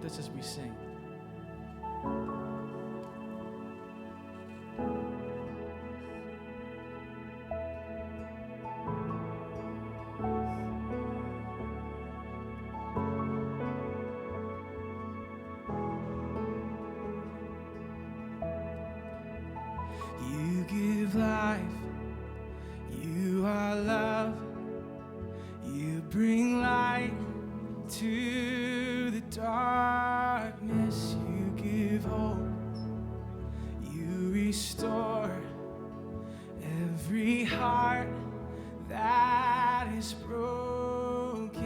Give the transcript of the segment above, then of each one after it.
with us as we sing. You give life, you are love, you bring light to the darkness, you give hope, you restore every heart that is broken.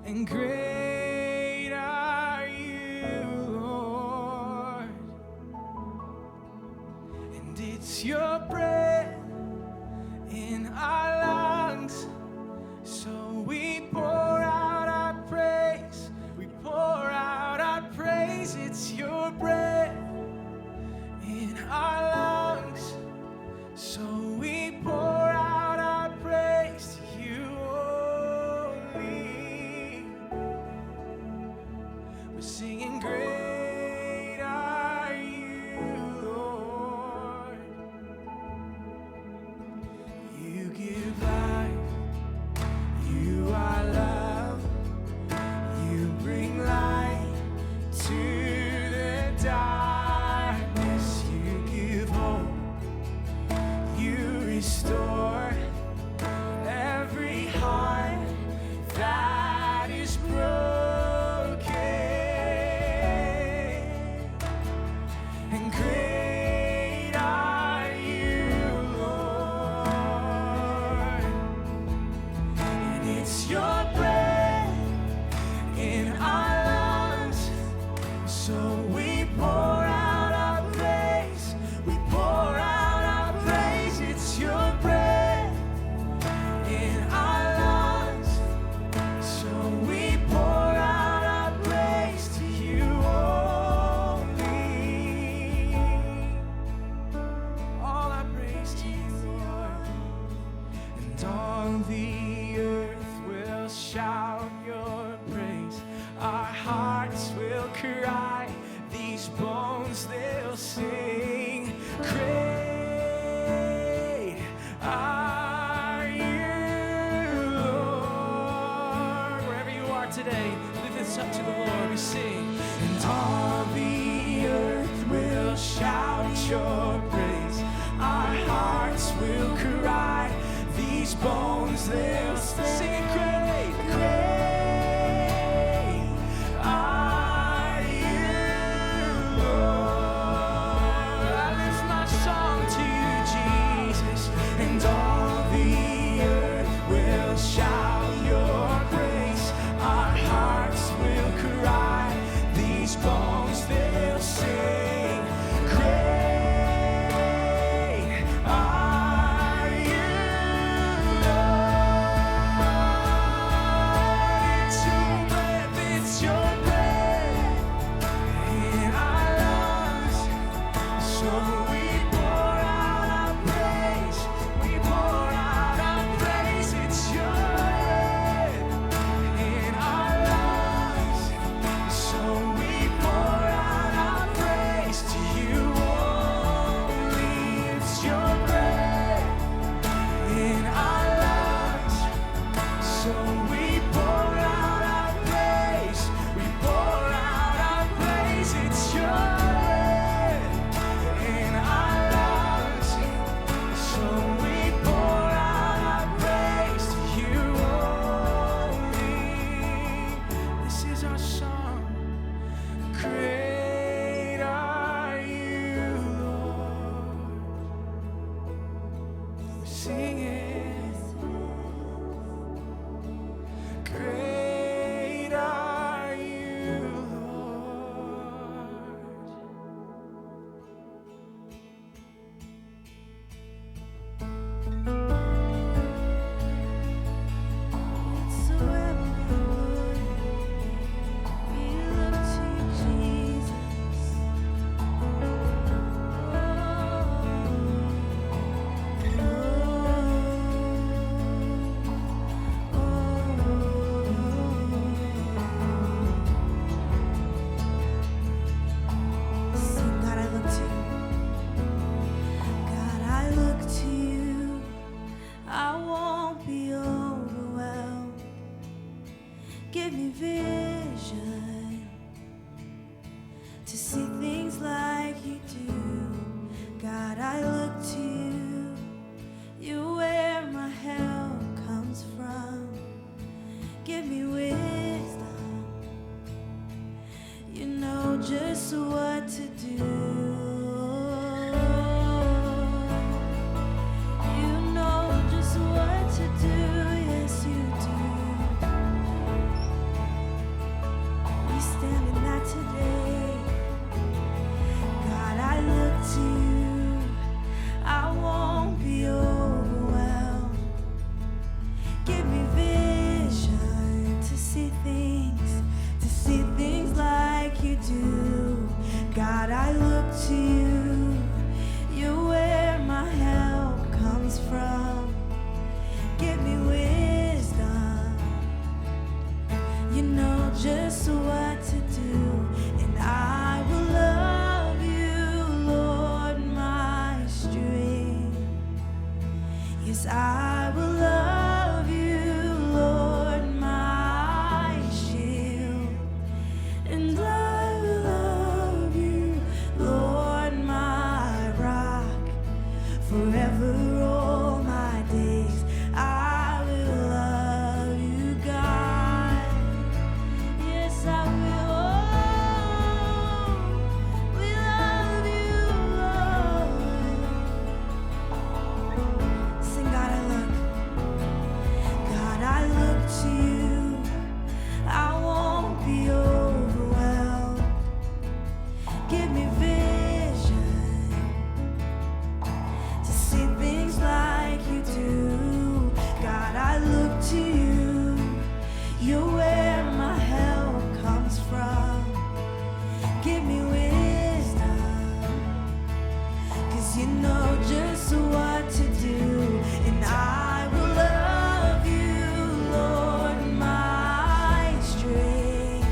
And great are you, Lord, and it's your breath in our lungs. So we pour out our praise, we pour out our praise. It's your breath in our lungs. So we pour out our praise to you only. We're singing, great are you, Lord. You give life, you are love, you bring light to the darkness, you give hope, you restore every heart that is broken. And great are you, Lord, and it's your breath in our lungs. So we pour out our praise, we pour out our praise. It's your breath in our lungs. So we pour out our praise to you only. All our praise to you, Lord. And all the earth will shout your praise. Our hearts will cry, these bones they'll sing. Great are you, Lord. Wherever you are today, lift this up to the Lord. We sing. And all the earth will shout your praise. Our hearts will cry, these bones they'll sing. Great, great are you, Lord. I lift my song to you, Jesus. And all the earth will shout your praise. Our hearts will cry, these bones they'll sing. Great are you, Lord. It's your breath in our lungs. So we pour out our praise, we pour out our praise. It's your breath in our lungs. So we pour out our praise to you only. It's your breath in our lungs. So we pour out our praise, we pour out our praise. It's your breath in our lungs. So we pour out our praise to you only. This is our song. Great are you, Lord. We're singing. Great are you, Lord. Whatsoever we look to Jesus. Oh, I look to you. You're where my help comes from. Give me wisdom. You know just what to do. You know just what to do. Yes, you do. We stand in that today. God, I look to you. I won't be overwhelmed. Give me vision to see things like you do. God, I look to you. You're where my help comes from. Give me wisdom. You know just what to do, and I will love you, Lord, my strength. Yes, I will love you, Lord, my shield, and I will love you, Lord, my rock, forever all my days. I will love you, God. Yes, I will. Oh, we love you, Lord. Sing, God, I look. God, I look to you. I won't be overwhelmed. Give me vision to see things like you do. God, I look to you. You're where my help comes from. Give me wisdom, 'cause you know just what to do. And I will love you, Lord, my strength.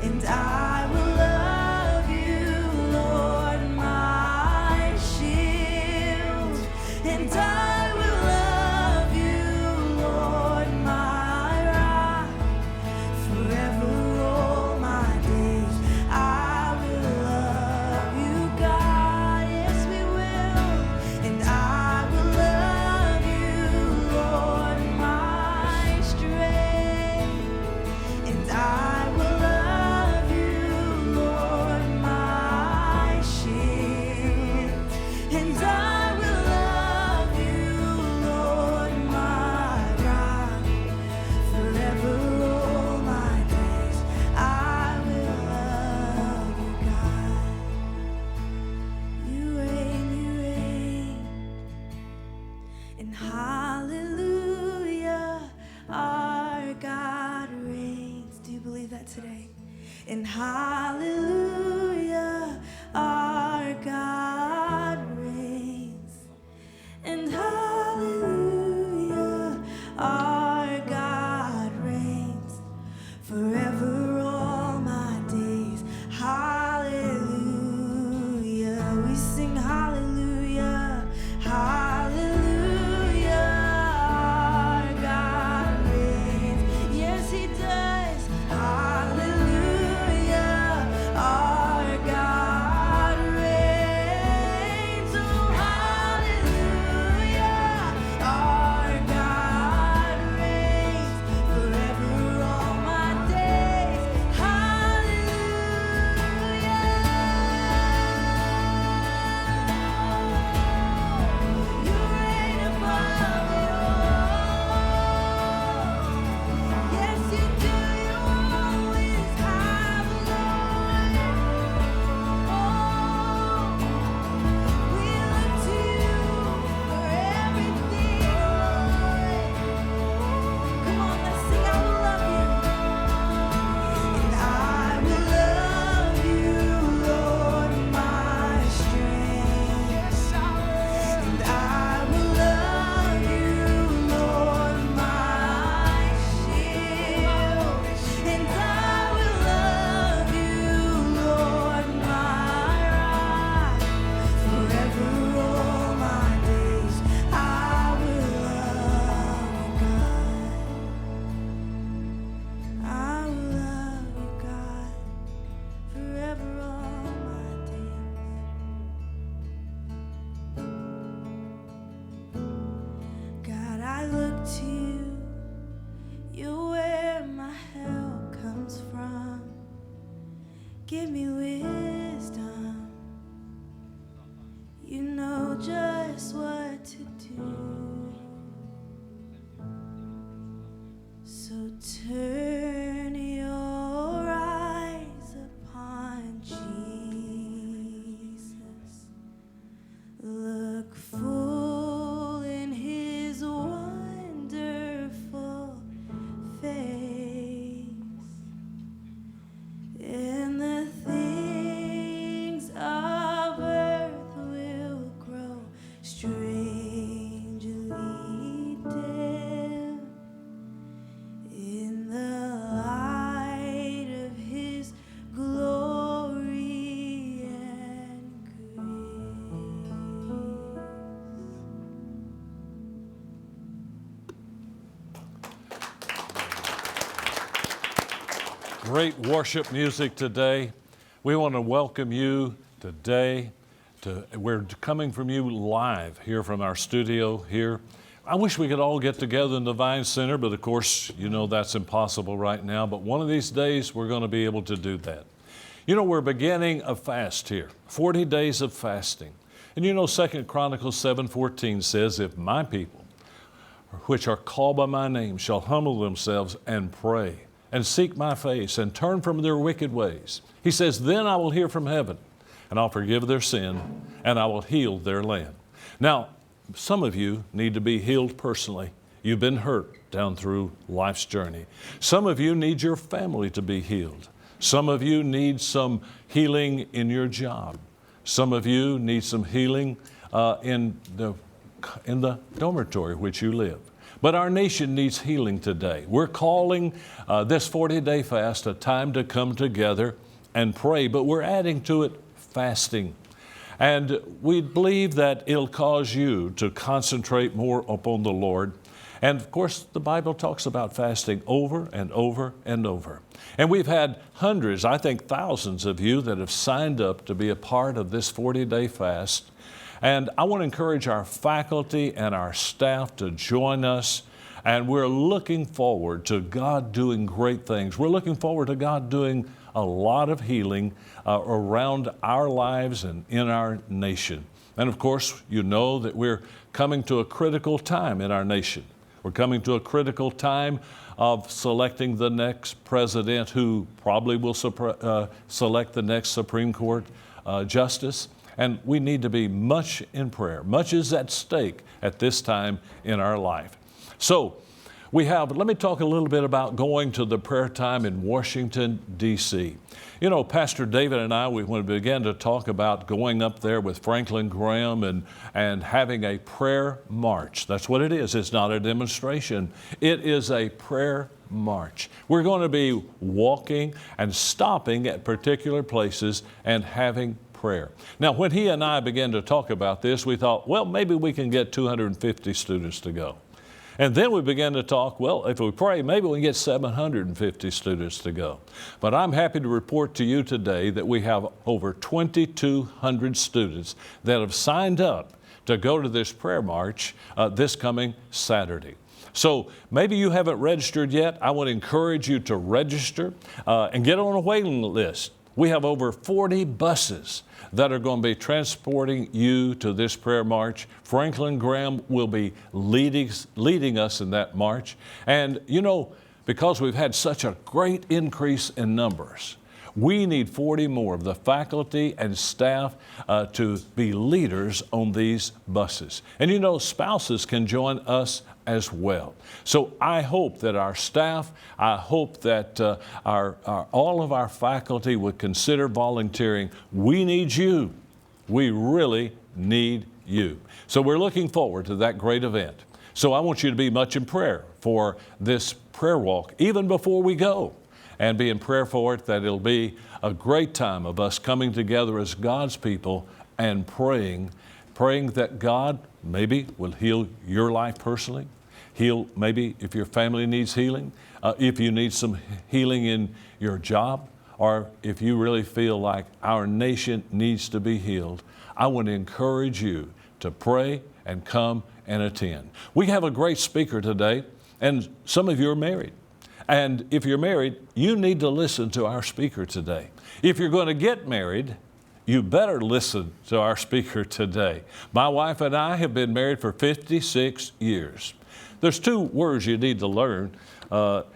And I will love you, Lord, my shield. And I will love you, Lord, my rock, forever all my days. I will love you, God. Yes, we will. And I will love you, Lord, my strength. And I will love you, Lord, my shield. And I will love you, Lord, my rock, forever all my days. I will love you, God. You reign, and hallelujah, our God reigns. Do you believe that today? And hallelujah, our God reigns. to you. You're where my help comes from. Give me wisdom. You know just what to do. So turn your eyes upon Jesus. Look full in his wonderful face, and the things of earth will grow strangely dim in the light of his glory and grace. Great worship music today. We want to welcome you today. We're coming from you live here from our studio here. I wish we could all get together in the Vine Center, but of course, you know that's impossible right now. But one of these days, we're going to be able to do that. You know, we're beginning a fast here, 40 days of fasting. And you know, 2 Chronicles 7:14 says, if my people, which are called by my name, shall humble themselves and pray and seek my face and turn from their wicked ways. He says, then I will hear from heaven and I'll forgive their sin and I will heal their land. Now, some of you need to be healed personally. You've been hurt down through life's journey. Some of you need your family to be healed. Some of you need some healing in your job. Some of you need some healing in the dormitory which you live. But our nation needs healing today. We're calling this 40-day fast a time to come together and pray, but we're adding to it fasting. And we believe that it'll cause you to concentrate more upon the Lord. And of course, the Bible talks about fasting over and over and over. And we've had hundreds, I think thousands of you that have signed up to be a part of this 40-day fast. And I want to encourage our faculty and our staff to join us. And we're looking forward to God doing great things. We're looking forward to God doing a lot of healing around our lives and in our nation. And of course, you know that we're coming to a critical time in our nation. We're coming to a critical time of selecting the next president who probably will select the next Supreme Court justice. And we need to be much in prayer. Much is at stake at this time in our life. So let me talk a little bit about going to the prayer time in Washington, D.C. You know, Pastor David and I, we began to talk about going up there with Franklin Graham and having a prayer march. That's what it is. It's not a demonstration. It is a prayer march. We're going to be walking and stopping at particular places and having prayer. Now, when he and I began to talk about this, we thought, well, maybe we can get 250 students to go. And then we began to talk, well, if we pray, maybe we can get 750 students to go. But I'm happy to report to you today that we have over 2,200 students that have signed up to go to this prayer march this coming Saturday. So maybe you haven't registered yet. I would encourage you to register and get on a waiting list. We have over 40 buses that are going to be transporting you to this prayer march. Franklin Graham will be leading us in that march. And you know, because we've had such a great increase in numbers, we need 40 more of the faculty and staff to be leaders on these buses. And you know, spouses can join us as well. So I hope that our staff, I hope that all of our faculty would consider volunteering. We need you. We really need you. So we're looking forward to that great event. So I want you to be much in prayer for this prayer walk, even before we go, and be in prayer for it, that it'll be a great time of us coming together as God's people and praying that God maybe will heal your life personally. Heal maybe if your family needs healing, if you need some healing in your job, or if you really feel like our nation needs to be healed. I want to encourage you to pray and come and attend. We have a great speaker today, and some of you are married. And if you're married, you need to listen to our speaker today. If you're going to get married, you better listen to our speaker today. My wife and I have been married for 56 years. There's two words you need to learn,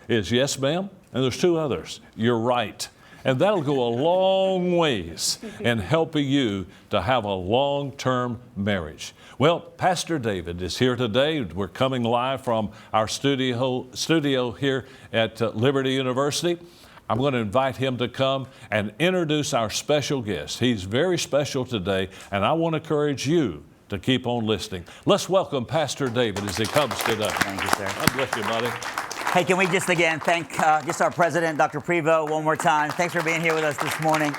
is yes, ma'am, and there's two others, you're right. And that'll go a long ways in helping you to have a long-term marriage. Well, Pastor David is here today. We're coming live from our studio here at Liberty University. I'm going to invite him to come and introduce our special guest. He's very special today, and I want to encourage you to keep on listening. Let's welcome Pastor David as he comes today. Thank you, sir. God bless you, buddy. Hey, can we just again thank just our president, Dr. Prevost, one more time. Thanks for being here with us this morning.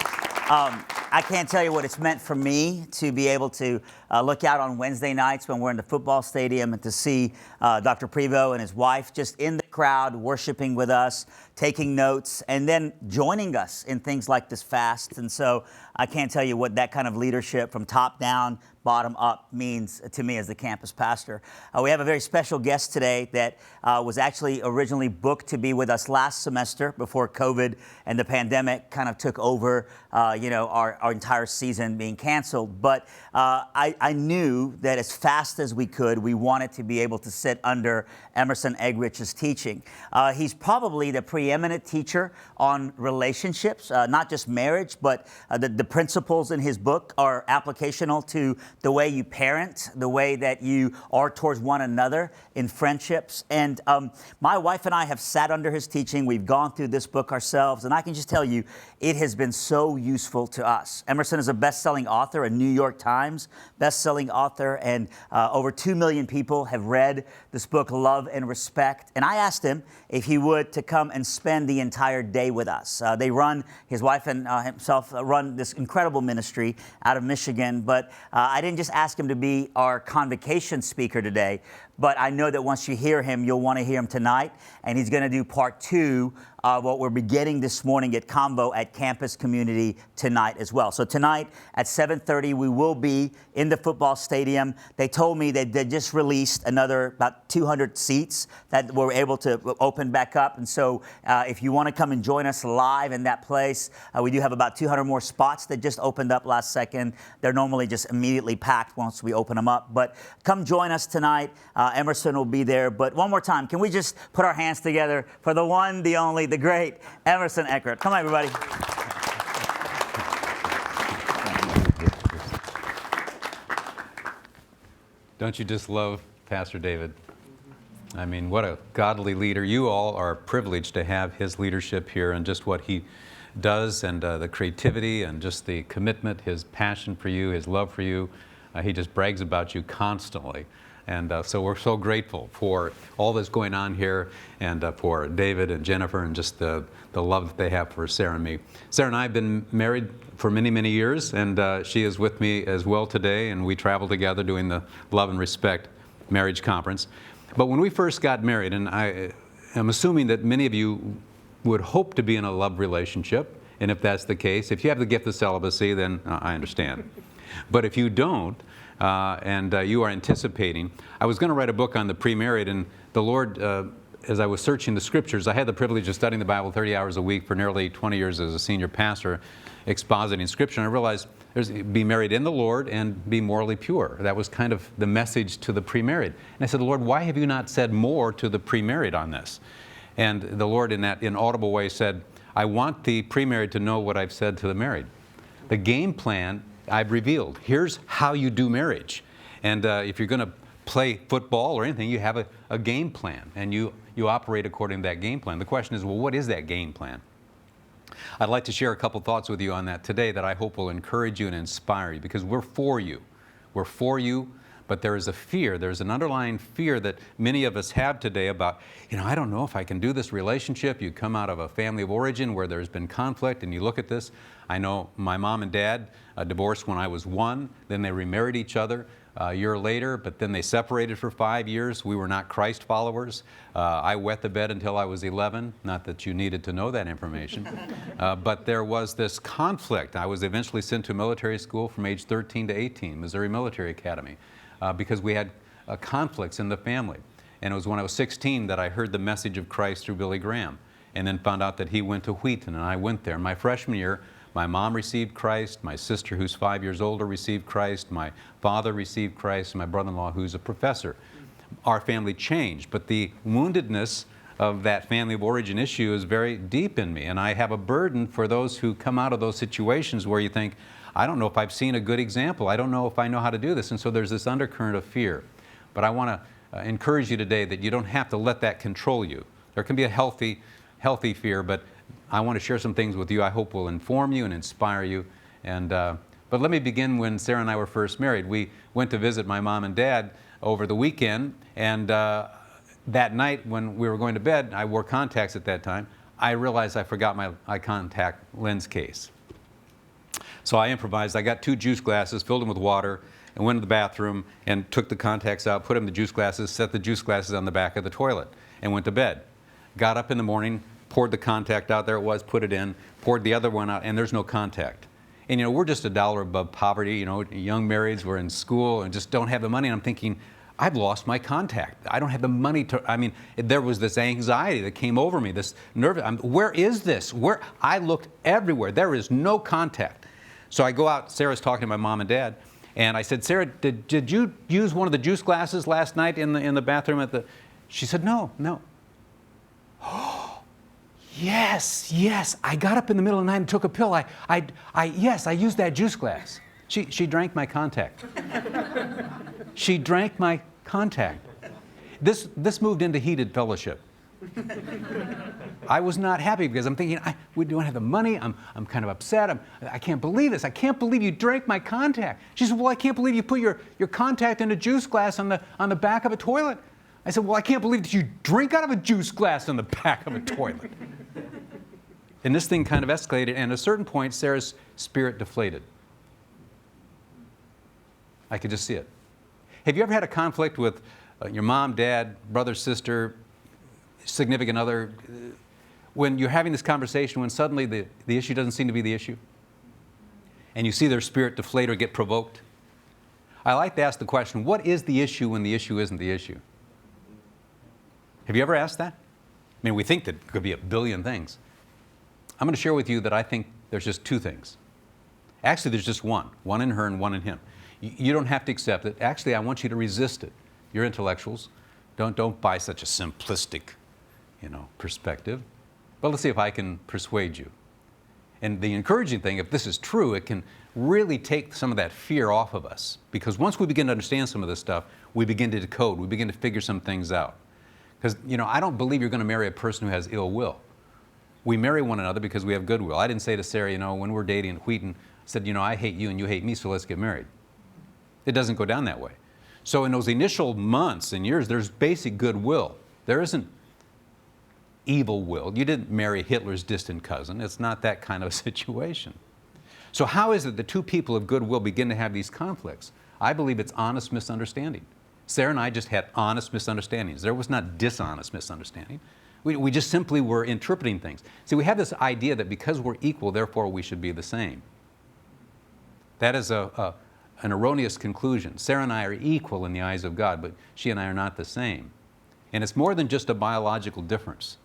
I can't tell you what it's meant for me to be able to look out on Wednesday nights when we're in the football stadium and to see Dr. Prevost and his wife just in the crowd worshiping with us, taking notes, and then joining us in things like this fast. And so I can't tell you what that kind of leadership from top down, bottom up means to me as the campus pastor. We have a very special guest today that was actually originally booked to be with us last semester before COVID and the pandemic kind of took over, our entire season being canceled. But I knew that as fast as we could, we wanted to be able to sit under Emerson Eggerichs' teaching. He's probably the preeminent teacher on relationships, not just marriage, but the principles in his book are applicational to the way you parent, the way that you are towards one another in friendships. And my wife and I have sat under his teaching. We've gone through this book ourselves, and I can just tell you, it has been so useful to us. Emerson is a best-selling author, a New York Times best-selling author, and over 2 million people have read this book, Love and Respect. And I asked him if he would to come and spend the entire day with us. His wife and himself run this incredible ministry out of Michigan, but I didn't just ask him to be our Convocation speaker today, but I know that once you hear him, you'll want to hear him tonight, and he's going to do part 2 of what we're beginning this morning at Convo at Campus Community tonight as well. So tonight at 7:30, we will be in the football stadium. They told me that they just released another about 200 seats that were able to open back up. And so if you want to come and join us live in that place, we do have about 200 more spots that just opened up last second. They're normally just immediately packed once we open them up. But come join us tonight. Emerson will be there. But one more time, can we just put our hands together for the one, the only, the great Emerson Eggerichs. Come on, everybody. Don't you just love Pastor David? I mean, what a godly leader. You all are privileged to have his leadership here and just what he does and the creativity and just the commitment, his passion for you, his love for you. He just brags about you constantly. And so we're so grateful for all that's going on here and for David and Jennifer and just the love that they have for Sarah and me. Sarah and I have been married for many, many years, and she is with me as well today, and we travel together doing the Love and Respect Marriage Conference. But when we first got married, and I am assuming that many of you would hope to be in a love relationship, and if that's the case, if you have the gift of celibacy, then I understand. But if you don't, and you are anticipating. I was going to write a book on the pre-married, and the Lord, as I was searching the scriptures, I had the privilege of studying the Bible 30 hours a week for nearly 20 years as a senior pastor, expositing scripture, and I realized there's be married in the Lord and be morally pure. That was kind of the message to the pre-married. And I said, Lord, why have you not said more to the pre-married on this? And the Lord in that inaudible way said, I want the pre-married to know what I've said to the married. The game plan I've revealed. Here's how you do marriage. And if you're going to play football or anything, you have a game plan, and you operate according to that game plan. The question is, well, what is that game plan? I'd like to share a couple thoughts with you on that today that I hope will encourage you and inspire you, because we're for you. We're for you, but there is a fear. There's an underlying fear that many of us have today about, I don't know if I can do this relationship. You come out of a family of origin where there's been conflict, and you look at this. I know my mom and dad divorced when I was 1, then they remarried each other a year later, but then they separated for 5 years. We were not Christ followers. I wet the bed until I was 11, not that you needed to know that information. But there was this conflict. I was eventually sent to military school from age 13 to 18, Missouri Military Academy. because we had conflicts in the family. And it was when I was 16 that I heard the message of Christ through Billy Graham, and then found out that he went to Wheaton, and I went there. My freshman year, my mom received Christ, my sister, who's 5 years older, received Christ, my father received Christ, and my brother-in-law, who's a professor. Our family changed, but the woundedness of that family of origin issue is very deep in me, and I have a burden for those who come out of those situations where you think, I don't know if I've seen a good example, I don't know if I know how to do this, and so there's this undercurrent of fear. But I want to encourage you today that you don't have to let that control you. There can be a healthy fear, but I want to share some things with you I hope will inform you and inspire you. But let me begin when Sarah and I were first married. We went to visit my mom and dad over the weekend, and that night when we were going to bed, I wore contacts at that time, I realized I forgot my eye contact lens case. So I improvised. I got 2 juice glasses, filled them with water, and went to the bathroom and took the contacts out, put them in the juice glasses, set the juice glasses on the back of the toilet, and went to bed. Got up in the morning, poured the contact out, there it was, put it in, poured the other one out, and there's no contact. And you know, we're just $1 above poverty, you know, young marrieds, we're in school and just don't have the money, and I'm thinking, I've lost my contact. I don't have the money to, I mean, there was this anxiety that came over me, this nervous, where is this? I looked everywhere, there is no contact. So I go out, Sarah's talking to my mom and dad, and I said, Sarah, did you use one of the juice glasses last night in the bathroom at the, she said, no. Yes, I got up in the middle of the night and took a pill. Yes, I used that juice glass. She drank my contact. She drank my contact. This moved into heated fellowship. I was not happy because I'm thinking, we don't have the money. I'm kind of upset. I can't believe this. I can't believe you drank my contact. She said, well, I can't believe you put your contact in a juice glass on the back of a toilet. I said, well, I can't believe that you drink out of a juice glass on the back of a toilet. And this thing kind of escalated, and at a certain point, Sarah's spirit deflated. I could just see it. Have you ever had a conflict with your mom, dad, brother, sister, significant other, when you're having this conversation, when suddenly the issue doesn't seem to be the issue? And you see their spirit deflate or get provoked? I like to ask the question, what is the issue when the issue isn't the issue? Have you ever asked that? I mean, we think that it could be a billion things. I'm going to share with you that I think there's just 2 things. Actually, there's just one in her and one in him. You don't have to accept it. Actually, I want you to resist it. You're intellectuals. Don't buy such a simplistic, perspective. But let's see if I can persuade you. And the encouraging thing, if this is true, it can really take some of that fear off of us. Because once we begin to understand some of this stuff, we begin to decode, we begin to figure some things out. Because, I don't believe you're going to marry a person who has ill will. We marry one another because we have goodwill. I didn't say to Sarah, when we're dating at Wheaton, I said, I hate you and you hate me, so let's get married. It doesn't go down that way. So in those initial months and years, there's basic goodwill. There isn't evil will. You didn't marry Hitler's distant cousin. It's not that kind of a situation. So how is it that 2 people of goodwill begin to have these conflicts? I believe it's honest misunderstanding. Sarah and I just had honest misunderstandings. There was not dishonest misunderstanding. We just simply were interpreting things. See, we have this idea that because we're equal, therefore we should be the same. That is an erroneous conclusion. Sarah and I are equal in the eyes of God, but she and I are not the same. And it's more than just a biological difference.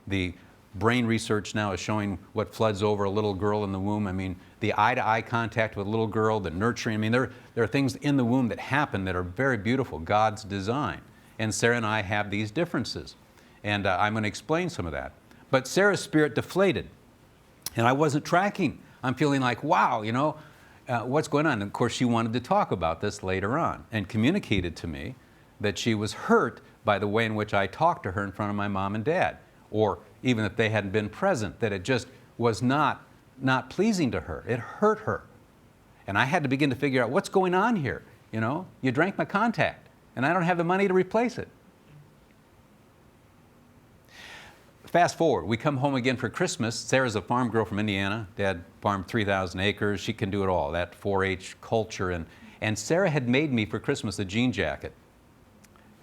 The brain research now is showing what floods over a little girl in the womb. I mean, the eye-to-eye contact with a little girl, the nurturing. I mean, there are things in the womb that happen that are very beautiful, God's design. And Sarah and I have these differences. And I'm going to explain some of that. But Sarah's spirit deflated. And I wasn't tracking. I'm feeling like, wow, what's going on? And of course, she wanted to talk about this later on and communicated to me that she was hurt by the way in which I talked to her in front of my mom and dad. Or even if they hadn't been present, that it just was not pleasing to her. It hurt her. And I had to begin to figure out what's going on here. You drank my contact, and I don't have the money to replace it. Fast forward, we come home again for Christmas. Sarah's a farm girl from Indiana. Dad farmed 3,000 acres. She can do it all, that 4-H culture. And Sarah had made me for Christmas a jean jacket.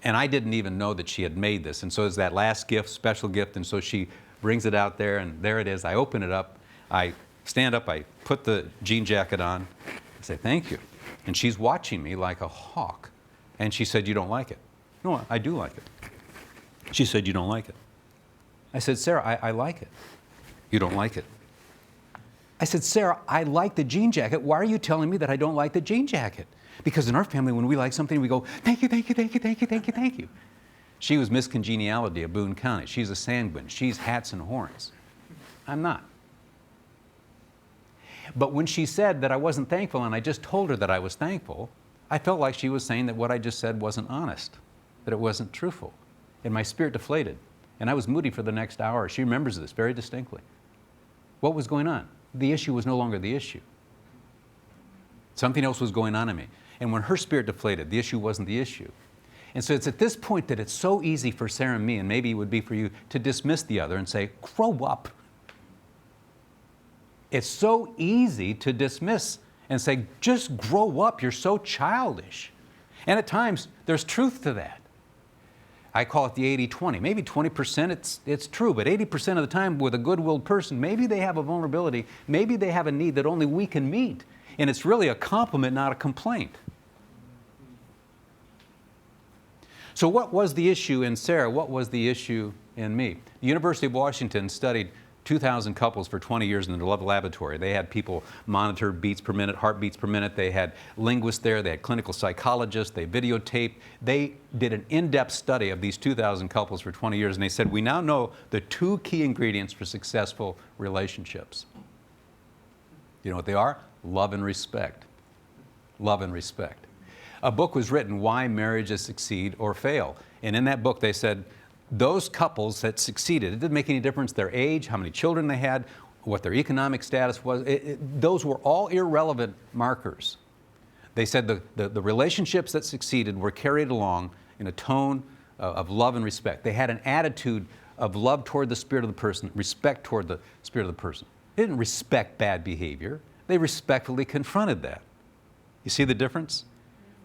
And I didn't even know that she had made this. And so it's that last gift, special gift. And so she brings it out there, and there it is. I open it up. I stand up. I put the jean jacket on. I say, thank you. And she's watching me like a hawk. And she said, you don't like it. No, I do like it. She said, you don't like it. I said, Sarah, I like it. You don't like it. I said, Sarah, I like the jean jacket. Why are you telling me that I don't like the jean jacket? Because in our family, when we like something, we go, thank you, thank you, thank you, thank you, thank you, thank you. She was Miss Congeniality of Boone County. She's a sanguine. She's hats and horns. I'm not. But when she said that I wasn't thankful and I just told her that I was thankful, I felt like she was saying that what I just said wasn't honest, that it wasn't truthful. And my spirit deflated. And I was moody for the next hour. She remembers this very distinctly. What was going on? The issue was no longer the issue. Something else was going on in me. And when her spirit deflated, the issue wasn't the issue. And so it's at this point that it's so easy for Sarah and me, and maybe it would be for you, to dismiss the other and say, grow up. It's so easy to dismiss and say, just grow up, you're so childish. And at times, there's truth to that. I call it the 80-20. Maybe 20% it's true, but 80% of the time with a good-willed person, maybe they have a vulnerability, maybe they have a need that only we can meet. And it's really a compliment, not a complaint. So what was the issue in Sarah? What was the issue in me? The University of Washington studied 2,000 couples for 20 years in the love laboratory. They had people monitor beats per minute, heartbeats per minute. They had linguists there. They had clinical psychologists. They videotaped. They did an in-depth study of these 2,000 couples for 20 years, and they said, we now know the 2 key ingredients for successful relationships. You know what they are? Love and respect. Love and respect. A book was written, Why Marriages Succeed or Fail. And in that book, they said, those couples that succeeded, it didn't make any difference their age, how many children they had, what their economic status was. Those were all irrelevant markers. They said the relationships that succeeded were carried along in a tone of love and respect. They had an attitude of love toward the spirit of the person, respect toward the spirit of the person. They didn't respect bad behavior. They respectfully confronted that. You see the difference?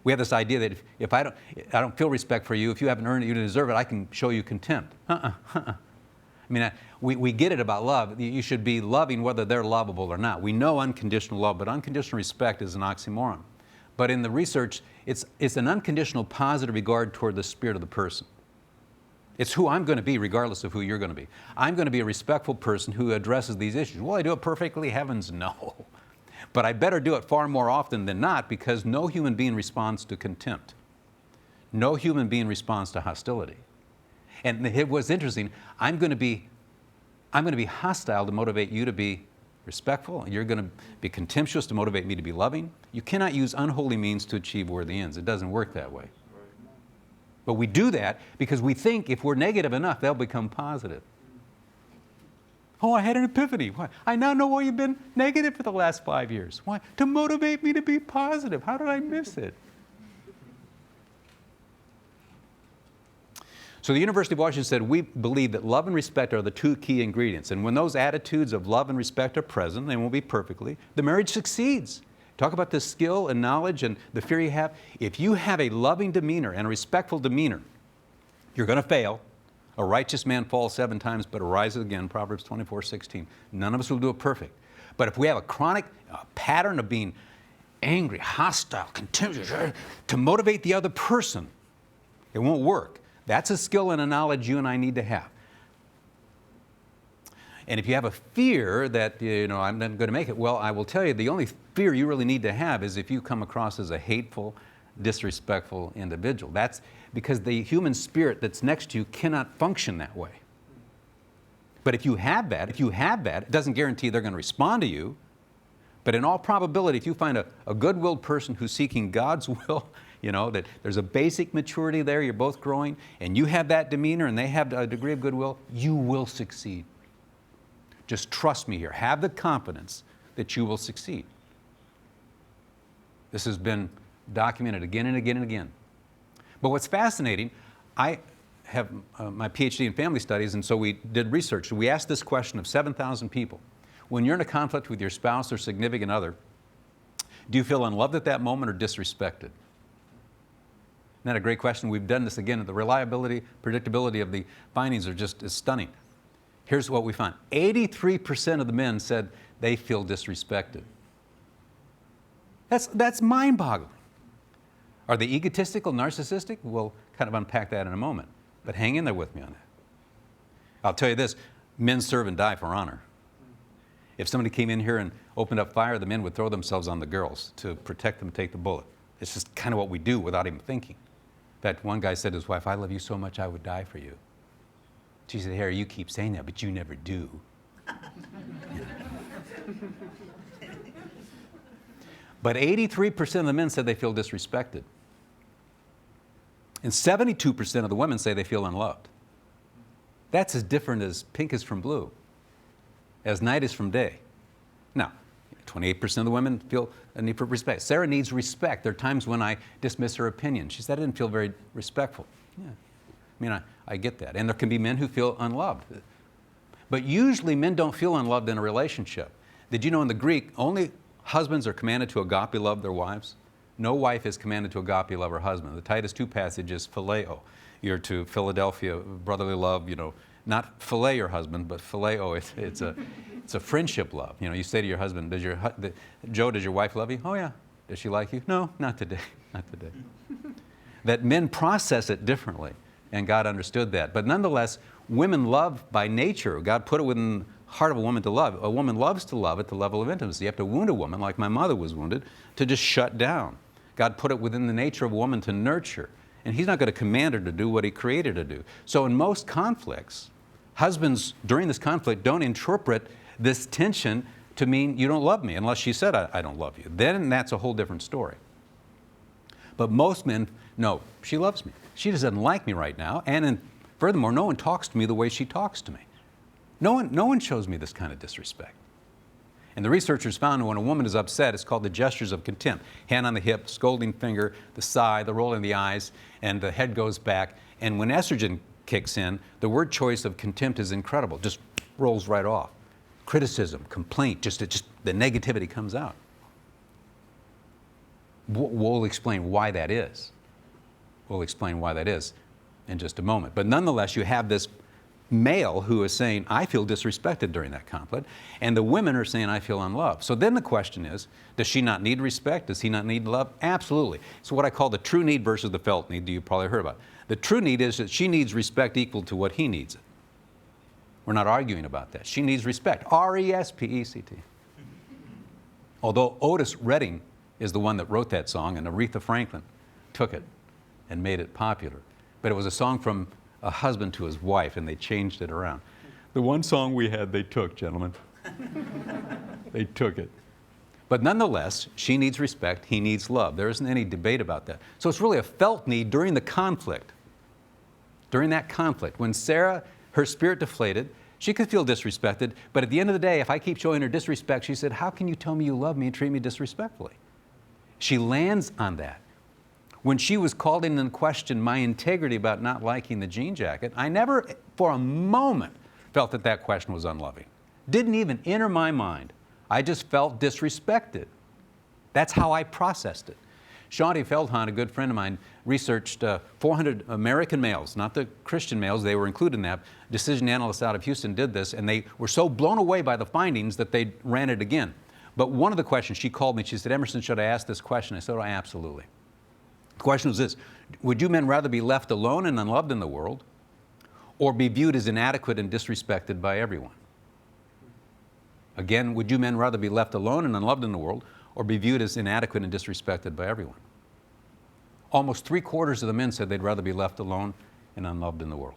We have this idea that if I don't feel respect for you, if you haven't earned it, you deserve it, I can show you contempt. I mean, we get it about love. You should be loving whether they're lovable or not. We know unconditional love, but unconditional respect is an oxymoron. But in the research, it's an unconditional positive regard toward the spirit of the person. It's who I'm going to be regardless of who you're going to be. I'm going to be a respectful person who addresses these issues. Will I do it perfectly? Heavens, no. But I better do it far more often than not, because no human being responds to contempt. No human being responds to hostility. And it was interesting. I'm going to be hostile to motivate you to be respectful, and you're going to be contemptuous to motivate me to be loving. You cannot use unholy means to achieve worthy ends. It doesn't work that way. But we do that because we think if we're negative enough, they'll become positive. Oh, I had an epiphany. Why? I now know why you've been negative for the last 5 years. Why? To motivate me to be positive. How did I miss it? So the University of Washington said, we believe that love and respect are the 2 key ingredients. And when those attitudes of love and respect are present, they won't be perfectly, the marriage succeeds. Talk about the skill and knowledge and the fear you have. If you have a loving demeanor and a respectful demeanor, you're going to fail. A righteous man falls 7 times, but arises again, Proverbs 24:16. None of us will do it perfect. But if we have a chronic pattern of being angry, hostile, contemptuous, to motivate the other person, it won't work. That's a skill and a knowledge you and I need to have. And if you have a fear that, I'm not going to make it, well, I will tell you, the only fear you really need to have is if you come across as a hateful, disrespectful individual. That's because the human spirit that's next to you cannot function that way. But if you have that, it doesn't guarantee they're going to respond to you. But in all probability, if you find a good-willed person who's seeking God's will, that there's a basic maturity there, you're both growing, and you have that demeanor and they have a degree of goodwill, you will succeed. Just trust me here. Have the confidence that you will succeed. This has been documented again and again and again. But what's fascinating, I have my PhD in family studies, and so we did research. We asked this question of 7,000 people. When you're in a conflict with your spouse or significant other, do you feel unloved at that moment or disrespected? Isn't that a great question? We've done this again, and the reliability, predictability of the findings is stunning. Here's what we found. 83% of the men said they feel disrespected. That's mind-boggling. Are they egotistical, narcissistic? We'll kind of unpack that in a moment. But hang in there with me on that. I'll tell you this, men serve and die for honor. If somebody came in here and opened up fire, the men would throw themselves on the girls to protect them, take the bullet. It's just kind of what we do without even thinking. In fact, one guy said to his wife, I love you so much I would die for you. She said, Harry, you keep saying that, but you never do. But 83% of the men said they feel disrespected. And 72% of the women say they feel unloved. That's as different as pink is from blue, as night is from day. Now, 28% of the women feel a need for respect. Sarah needs respect. There are times when I dismiss her opinion. She said, I didn't feel very respectful. Yeah. I mean, I get that. And there can be men who feel unloved. But usually men don't feel unloved in a relationship. Did you know in the Greek, only husbands are commanded to agape love their wives? No wife is commanded to agape love her husband. The Titus 2 passage is phileo. You're to Philadelphia, brotherly love, not fillet your husband, but phileo. It's a friendship love. You say to your husband, Joe, does your wife love you? Oh yeah. Does she like you? No, not today, not today. That men process it differently, and God understood that. But nonetheless, women love by nature. God put it within the heart of a woman to love. A woman loves to love at the level of intimacy. You have to wound a woman, like my mother was wounded, to just shut down. God put it within the nature of a woman to nurture. And He's not going to command her to do what He created her to do. So in most conflicts, husbands during this conflict don't interpret this tension to mean you don't love me, unless she said I don't love you. Then that's a whole different story. But most men, no, she loves me. She just doesn't like me right now. And furthermore, no one talks to me the way she talks to me. No one shows me this kind of disrespect. And the researchers found when a woman is upset, it's called the gestures of contempt. Hand on the hip, scolding finger, the sigh, the rolling of the eyes, and the head goes back. And when estrogen kicks in, the word choice of contempt is incredible. Just rolls right off. Criticism, complaint, just the negativity comes out. We'll explain why that is. We'll explain why that is in just a moment. But nonetheless, you have this male who is saying, I feel disrespected during that conflict, and the women are saying, I feel unloved. So then the question is, does she not need respect? Does he not need love? Absolutely. So what I call the true need versus the felt need, you've probably heard about. The true need is that she needs respect equal to what he needs it. We're not arguing about that. She needs respect. R-E-S-P-E-C-T. Although Otis Redding is the one that wrote that song, and Aretha Franklin took it and made it popular. But it was a song from a husband to his wife, and they changed it around. The one song we had, they took, gentlemen. They took it. But nonetheless, she needs respect, he needs love. There isn't any debate about that. So it's really a felt need during the conflict. During that conflict, when Sarah, her spirit deflated, she could feel disrespected, but at the end of the day, if I keep showing her disrespect, she said, how can you tell me you love me and treat me disrespectfully? She lands on that. When she was called into question my integrity about not liking the jean jacket, I never for a moment felt that that question was unloving. Didn't even enter my mind. I just felt disrespected. That's how I processed it. Shaunti Feldhahn, a good friend of mine, researched 400 American males, not the Christian males, they were included in that. Decision analysts out of Houston did this, and they were so blown away by the findings that they ran it again. But one of the questions, she called me, she said, Emerson, should I ask this question? I said, oh, absolutely. The question was this: would you men rather be left alone and unloved in the world, or be viewed as inadequate and disrespected by everyone? Again, would you men rather be left alone and unloved in the world, or be viewed as inadequate and disrespected by everyone? Almost 3/4 of the men said they'd rather be left alone and unloved in the world.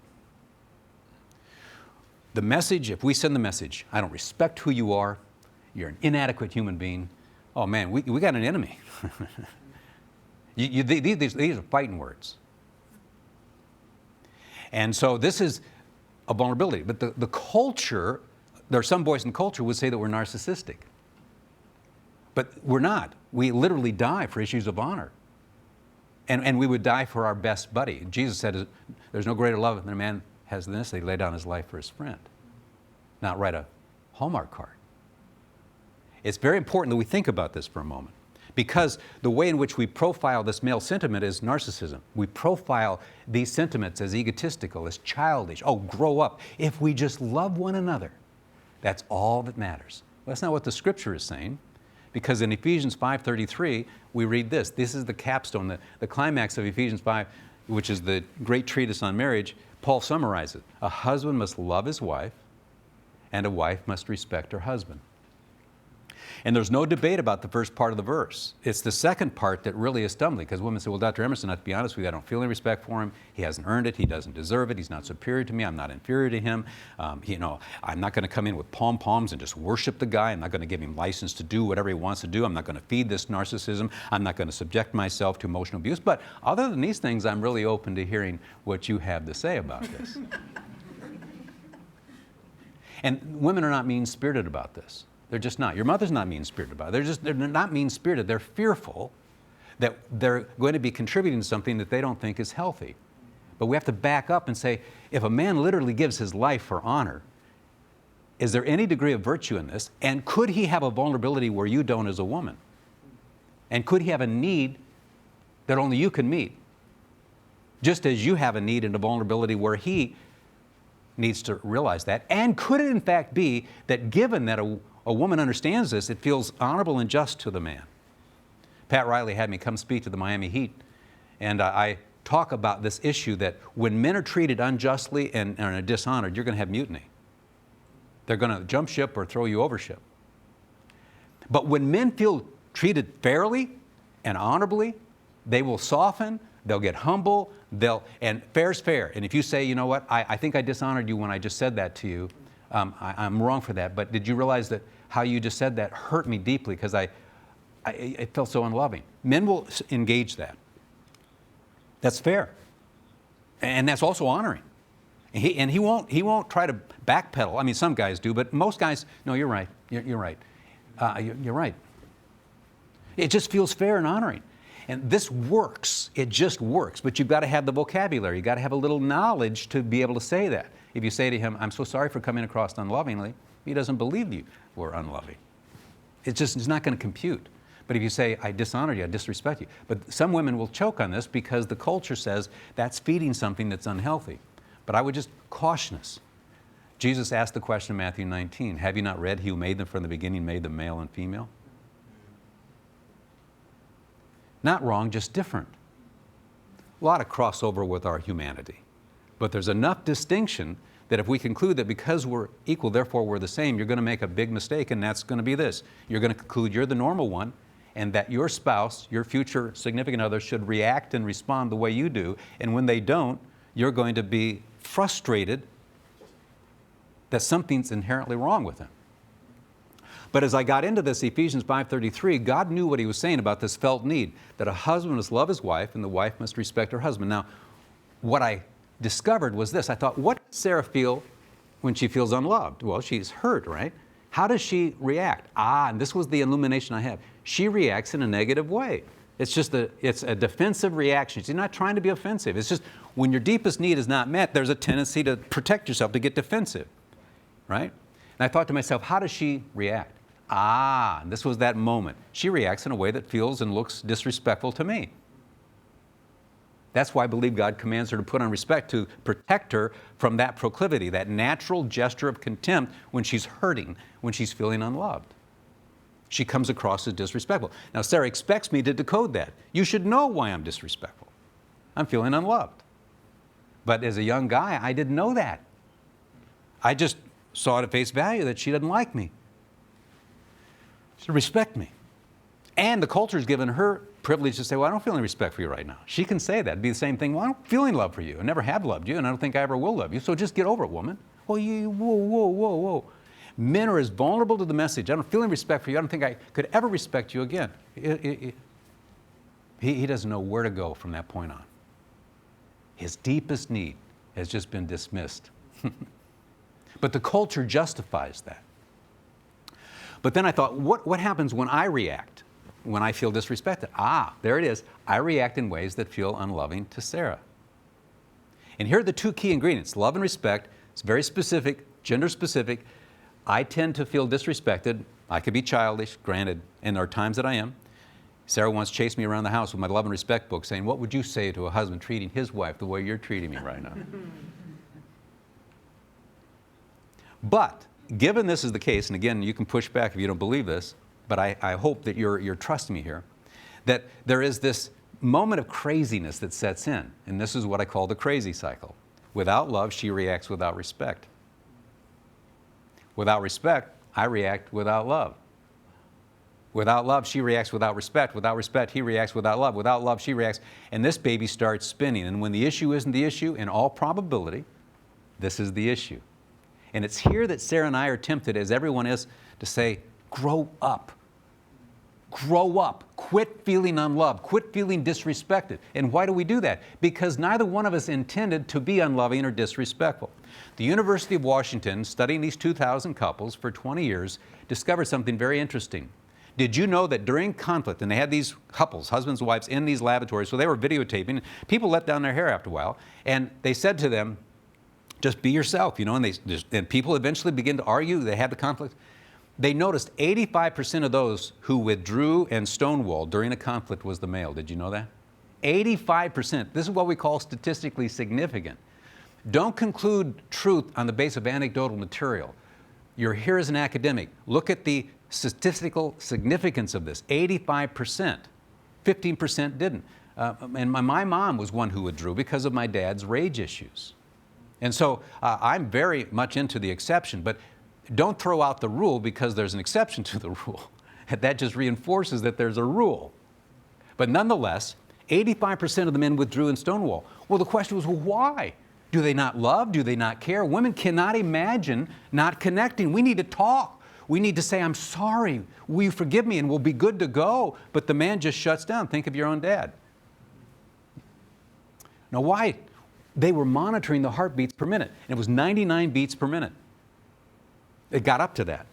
The message, if we send the message, I don't respect who you are, you're an inadequate human being, oh man, we got an enemy. These are fighting words. And so this is a vulnerability. But the culture, there are some boys in culture who would say that we're narcissistic. But we're not. We literally die for issues of honor. And we would die for our best buddy. Jesus said, there's no greater love than a man has than this, that he lay down his life for his friend. Not write a Hallmark card. It's very important that we think about this for a moment, because the way in which we profile this male sentiment is narcissism. We profile these sentiments as egotistical, as childish. Oh, grow up. If we just love one another, that's all that matters. Well, that's not what the Scripture is saying, Because in Ephesians 5:33, we read this. This is the capstone, the climax of Ephesians 5, which is the great treatise on marriage. Paul summarizes, a husband must love his wife, and a wife must respect her husband. And there's no debate about the first part of the verse. It's the second part that really is stumbling, because women say, well, Dr. Emerson, to be honest with you, I don't feel any respect for him. He hasn't earned it. He doesn't deserve it. He's not superior to me. I'm not inferior to him. I'm not going to come in with pom-poms and just worship the guy. I'm not going to give him license to do whatever he wants to do. I'm not going to feed this narcissism. I'm not going to subject myself to emotional abuse. But other than these things, I'm really open to hearing what you have to say about this. And women are not mean-spirited about this. They're just not. Your mother's not mean-spirited about it. They're not mean-spirited. They're fearful that they're going to be contributing to something that they don't think is healthy. But we have to back up and say, if a man literally gives his life for honor, is there any degree of virtue in this? And could he have a vulnerability where you don't as a woman? And could he have a need that only you can meet? Just as you have a need and a vulnerability where he needs to realize that. And could it in fact be that given that a woman understands this, it feels honorable and just to the man? Pat Riley had me come speak to the Miami Heat, and I talk about this issue that when men are treated unjustly and are dishonored, you're going to have mutiny. They're going to jump ship or throw you over ship. But when men feel treated fairly and honorably, they will soften, they'll get humble, and fair's fair. And if you say, you know what, I think I dishonored you when I just said that to you, I'm wrong for that, but did you realize that how you just said that hurt me deeply because it felt so unloving? Men will engage that. That's fair. And that's also honoring. And he won't try to backpedal. I mean, some guys do, but most guys, no, you're right. You're right. You're right. It just feels fair and honoring. And this works. It just works. But you've got to have the vocabulary. You've got to have a little knowledge to be able to say that. If you say to him, I'm so sorry for coming across unlovingly, he doesn't believe you were unloving. It's not going to compute. But if you say, I dishonor you, I disrespect you. But some women will choke on this because the culture says that's feeding something that's unhealthy. But I would just caution us. Jesus asked the question in Matthew 19, have you not read, he who made them from the beginning made them male and female? Not wrong, just different. A lot of crossover with our humanity. But there's enough distinction that if we conclude that because we're equal, therefore we're the same, you're going to make a big mistake, and that's going to be this. You're going to conclude you're the normal one, and that your spouse, your future significant other, should react and respond the way you do, and when they don't, you're going to be frustrated that something's inherently wrong with them. But as I got into this, Ephesians 5:33, God knew what he was saying about this felt need, that a husband must love his wife and the wife must respect her husband. Now, what I discovered was this. I thought, what does Sarah feel when she feels unloved? Well, she's hurt, right? How does she react? And this was the illumination I have. She reacts in a negative way. It's a defensive reaction. She's not trying to be offensive. It's just when your deepest need is not met, there's a tendency to protect yourself, to get defensive, right? And I thought to myself, how does she react? And this was that moment. She reacts in a way that feels and looks disrespectful to me. That's why I believe God commands her to put on respect, to protect her from that proclivity, that natural gesture of contempt when she's hurting, when she's feeling unloved. She comes across as disrespectful. Now, Sarah expects me to decode that. You should know why I'm disrespectful. I'm feeling unloved. But as a young guy, I didn't know that. I just saw it at face value that she doesn't like me. She doesn't respect me. And the culture's given her privilege to say, well, I don't feel any respect for you right now. She can say that. It'd be the same thing. Well, I don't feel any love for you. I never have loved you, and I don't think I ever will love you. So just get over it, woman. Well, whoa. Men are as vulnerable to the message. I don't feel any respect for you. I don't think I could ever respect you again. He doesn't know where to go from that point on. His deepest need has just been dismissed. But the culture justifies that. But then I thought, what happens when I react, when I feel disrespected? There it is. I react in ways that feel unloving to Sarah. And here are the two key ingredients, love and respect. It's very specific, gender specific. I tend to feel disrespected. I could be childish, granted, and there are times that I am. Sarah once chased me around the house with my love and respect book saying, what would you say to a husband treating his wife the way you're treating me right now? But given this is the case, and again, you can push back if you don't believe this, but I hope that you're trusting me here, that there is this moment of craziness that sets in, and this is what I call the crazy cycle. Without love, she reacts without respect. Without respect, I react without love. Without love, she reacts without respect. Without respect, he reacts without love. Without love, she reacts, and this baby starts spinning. And when the issue isn't the issue, in all probability, this is the issue. And it's here that Sarah and I are tempted, as everyone is, to say, grow up. Grow up. Quit feeling unloved. Quit feeling disrespected. And why do we do that? Because neither one of us intended to be unloving or disrespectful. The University of Washington, studying these 2,000 couples for 20 years, discovered something very interesting. Did you know that during conflict, and they had these couples, husbands and wives, in these laboratories, so they were videotaping, people let down their hair after a while, and they said to them, just be yourself, and people eventually begin to argue, they had the conflict. They noticed 85% of those who withdrew and stonewalled during a conflict was the male. Did you know that? 85%. This is what we call statistically significant. Don't conclude truth on the basis of anecdotal material. You're here as an academic. Look at the statistical significance of this. 85%. 15% didn't. And my mom was one who withdrew because of my dad's rage issues. And so I'm very much into the exception, but don't throw out the rule because there's an exception to the rule. That just reinforces that there's a rule. But nonetheless, 85% of the men withdrew and stonewall. Well, the question was, well, why? Do they not love? Do they not care? Women cannot imagine not connecting. We need to talk. We need to say, I'm sorry. Will you forgive me? And we'll be good to go. But the man just shuts down. Think of your own dad. Now, why? They were monitoring the heartbeats per minute. And it was 99 beats per minute. It got up to that.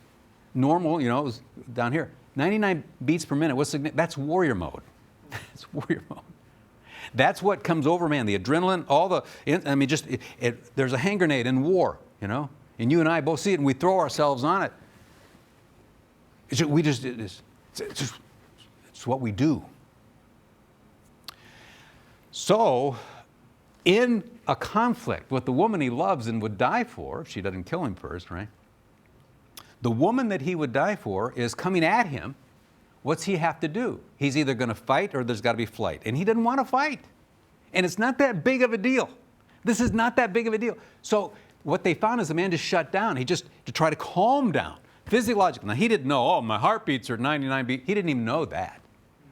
Normal, it was down here. 99 beats per minute. That's warrior mode. That's warrior mode. That's what comes over, man. The adrenaline, there's a hand grenade in war, and you and I both see it, and we throw ourselves on it. It's what we do. So, in a conflict with the woman he loves and would die for, if she doesn't kill him first, right? The woman that he would die for is coming at him. What's he have to do? He's either going to fight or there's got to be flight. And he doesn't want to fight. And it's not that big of a deal. This is not that big of a deal. So what they found is the man just shut down. He just, to try to calm down. Physiologically, now he didn't know, my heartbeats are 99 beats. He didn't even know that.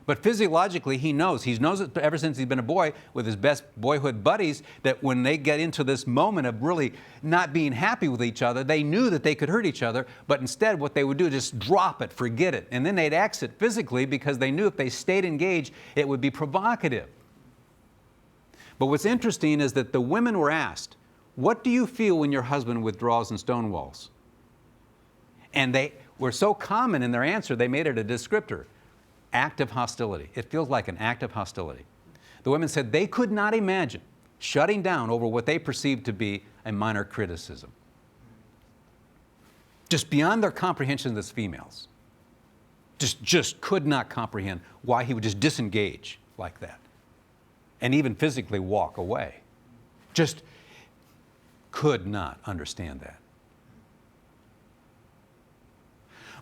But physiologically, he knows. He knows it ever since he's been a boy with his best boyhood buddies, that when they get into this moment of really not being happy with each other, they knew that they could hurt each other, but instead what they would do is just drop it, forget it. And then they'd exit physically because they knew if they stayed engaged, it would be provocative. But what's interesting is that the women were asked, what do you feel when your husband withdraws and stonewalls? And they were so common in their answer, they made it a descriptor. Act of hostility. It feels like an act of hostility. The women said they could not imagine shutting down over what they perceived to be a minor criticism. Just beyond their comprehension as females. Just could not comprehend why he would just disengage like that. And even physically walk away. Just could not understand that.